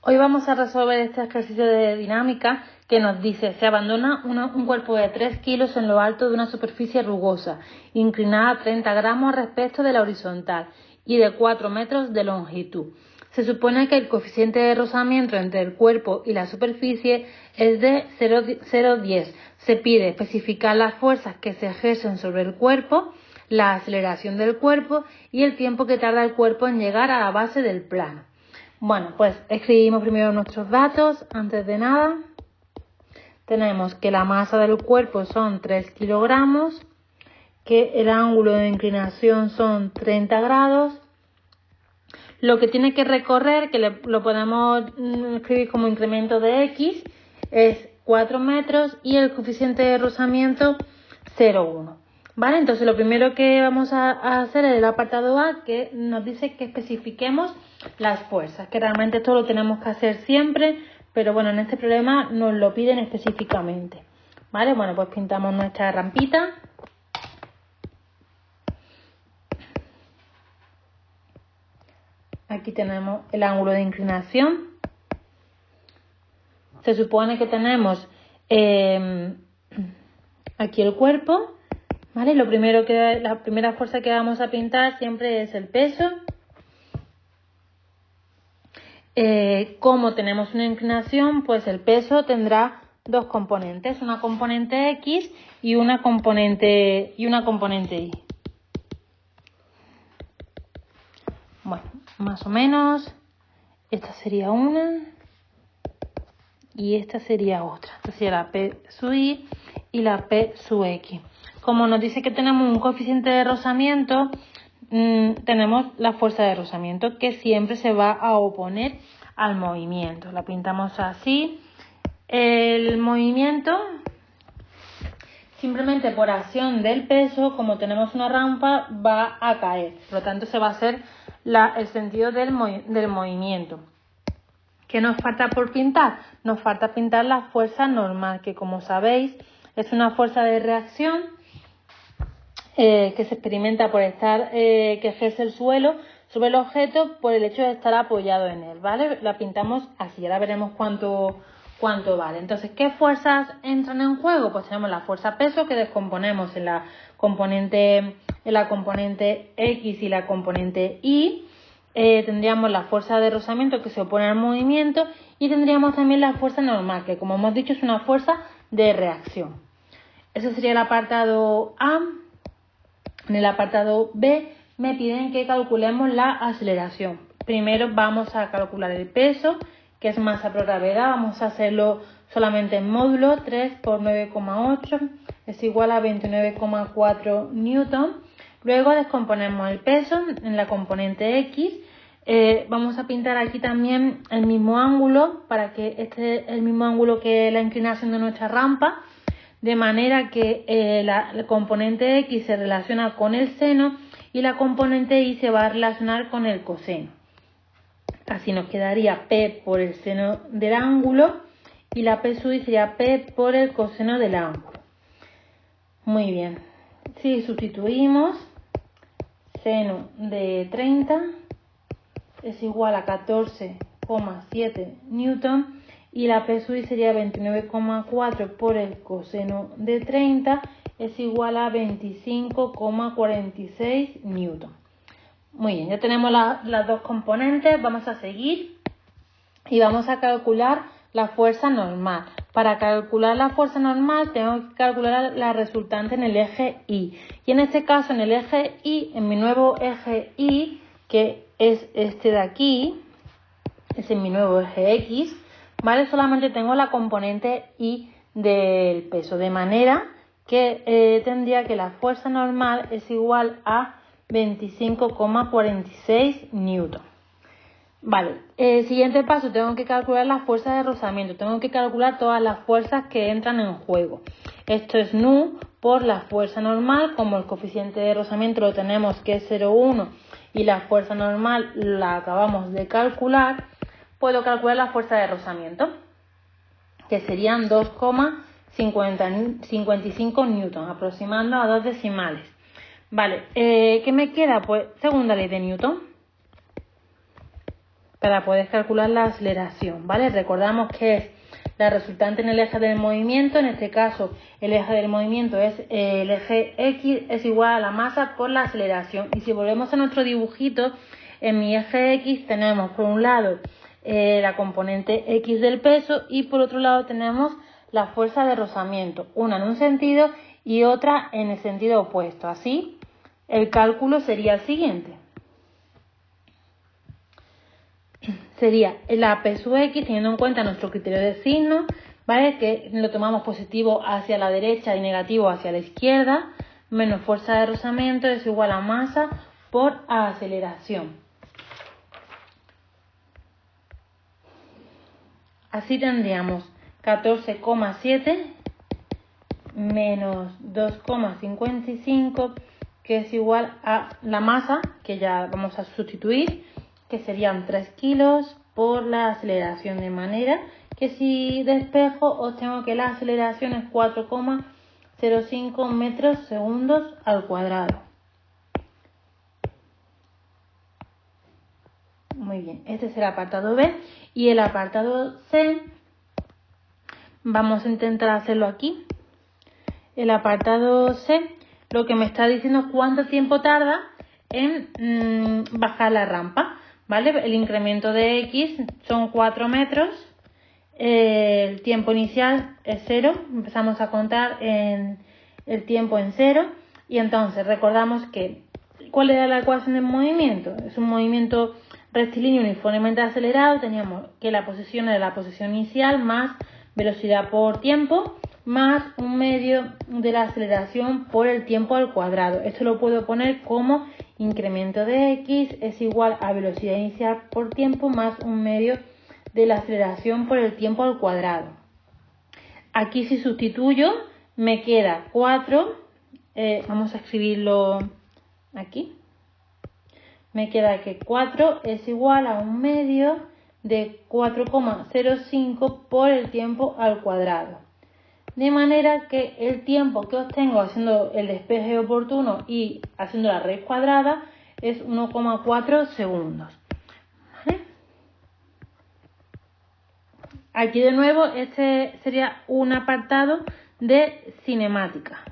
Hoy vamos a resolver este ejercicio de dinámica que nos dice: se abandona un cuerpo de 3 kilos en lo alto de una superficie rugosa, inclinada 30 gramos respecto de la horizontal y de 4 metros de longitud. Se supone que el coeficiente de rozamiento entre el cuerpo y la superficie es de 0,10. Se pide especificar las fuerzas que se ejercen sobre el cuerpo, la aceleración del cuerpo y el tiempo que tarda el cuerpo en llegar a la base del plano. Bueno, pues escribimos primero nuestros datos. Antes de nada, tenemos que la masa del cuerpo son 3 kilogramos, que el ángulo de inclinación son 30 grados. Lo que tiene que recorrer, que lo podemos escribir como incremento de x, es 4 metros y el coeficiente de rozamiento 0,1. ¿Vale? Entonces lo primero que vamos a hacer es el apartado A, que nos dice que especifiquemos las fuerzas, que realmente esto lo tenemos que hacer siempre, pero bueno, en este problema nos lo piden específicamente. ¿Vale? Bueno, pues pintamos nuestra rampita. Aquí tenemos el ángulo de inclinación. Se supone que tenemos aquí el cuerpo. ¿Vale? La primera fuerza que vamos a pintar siempre es el peso. Como tenemos una inclinación, pues el peso tendrá dos componentes, una componente X y una componente Y. Bueno, más o menos, esta sería una y esta sería otra. Esta sería la P sub Y y la P sub X. Como nos dice que tenemos un coeficiente de rozamiento, tenemos la fuerza de rozamiento que siempre se va a oponer al movimiento. La pintamos así. El movimiento, simplemente por acción del peso, como tenemos una rampa, va a caer. Por lo tanto, se va a hacer el sentido del movimiento. ¿Qué nos falta por pintar? Nos falta pintar la fuerza normal, que como sabéis es una fuerza de reacción que se experimenta por que ejerce el suelo sobre el objeto por el hecho de estar apoyado en él, ¿vale? La pintamos así, ahora veremos cuánto vale. Entonces, ¿qué fuerzas entran en juego? Pues tenemos la fuerza peso, que descomponemos en la componente X y la componente Y. Tendríamos la fuerza de rozamiento, que se opone al movimiento, y tendríamos también la fuerza normal, que como hemos dicho es una fuerza de reacción. Eso sería el apartado A. En el apartado B me piden que calculemos la aceleración. Primero vamos a calcular el peso, que es masa por gravedad. Vamos a hacerlo solamente en módulo. 3 por 9,8 es igual a 29,4 newton. Luego descomponemos el peso en la componente X. Vamos a pintar aquí también el mismo ángulo, para que este es el mismo ángulo que la inclinación de nuestra rampa, de manera que la componente X se relaciona con el seno y la componente Y se va a relacionar con el coseno. Así nos quedaría P por el seno del ángulo y la P sub Y sería P por el coseno del ángulo. Muy bien. Si sustituimos, seno de 30 es igual a 14,7 newton. Y la P sub Y sería 29,4 por el coseno de 30 es igual a 25,46 newton. Muy bien, ya tenemos las dos componentes. Vamos a seguir y vamos a calcular la fuerza normal. Para calcular la fuerza normal tengo que calcular la resultante en el eje Y. Y en este caso, en el eje Y, en mi nuevo eje Y, que es este de aquí, es en mi nuevo eje X, ¿vale? Solamente tengo la componente Y del peso, de manera que tendría que la fuerza normal es igual a 25,46 newton. Vale, siguiente paso, tengo que calcular la fuerza de rozamiento, tengo que calcular todas las fuerzas que entran en juego. Esto es nu por la fuerza normal, como el coeficiente de rozamiento lo tenemos que es 0,1 y la fuerza normal la acabamos de calcular. Puedo calcular la fuerza de rozamiento, que serían 2,55 newton, aproximando a 2 decimales. Vale, ¿qué me queda? Pues segunda ley de Newton. para poder calcular la aceleración, ¿vale? Recordamos que es la resultante en el eje del movimiento. En este caso, el eje del movimiento es el eje X, es igual a la masa por la aceleración. Y si volvemos a nuestro dibujito, en mi eje X tenemos por un lado la componente X del peso y por otro lado tenemos la fuerza de rozamiento, una en un sentido y otra en el sentido opuesto. Así, el cálculo sería el siguiente. Sería la P sub X, teniendo en cuenta nuestro criterio de signo, ¿vale? Que lo tomamos positivo hacia la derecha y negativo hacia la izquierda, menos fuerza de rozamiento es igual a masa por aceleración. Así tendríamos 14,7 menos 2,55, que es igual a la masa, que ya vamos a sustituir, que serían 3 kilos por la aceleración, de manera que si despejo obtengo que la aceleración es 4,05 metros segundos al cuadrado. Muy bien, este es el apartado B. Y el apartado C, vamos a intentar hacerlo aquí. El apartado C, lo que me está diciendo es cuánto tiempo tarda en bajar la rampa, ¿vale? El incremento de X son 4 metros, el tiempo inicial es 0, empezamos a contar en el tiempo en 0 y entonces recordamos que ¿cuál era la ecuación del movimiento? Es un movimiento rectilíneo uniformemente acelerado, teníamos que la posición era la posición inicial más velocidad por tiempo más un medio de la aceleración por el tiempo al cuadrado. Esto lo puedo poner como incremento de X es igual a velocidad inicial por tiempo más un medio de la aceleración por el tiempo al cuadrado. Aquí si sustituyo me queda 4, vamos a escribirlo aquí. Me queda que 4 es igual a un medio de 4,05 por el tiempo al cuadrado. De manera que el tiempo que obtengo haciendo el despeje oportuno y haciendo la raíz cuadrada es 1,4 segundos. ¿Vale? Aquí de nuevo este sería un apartado de cinemática.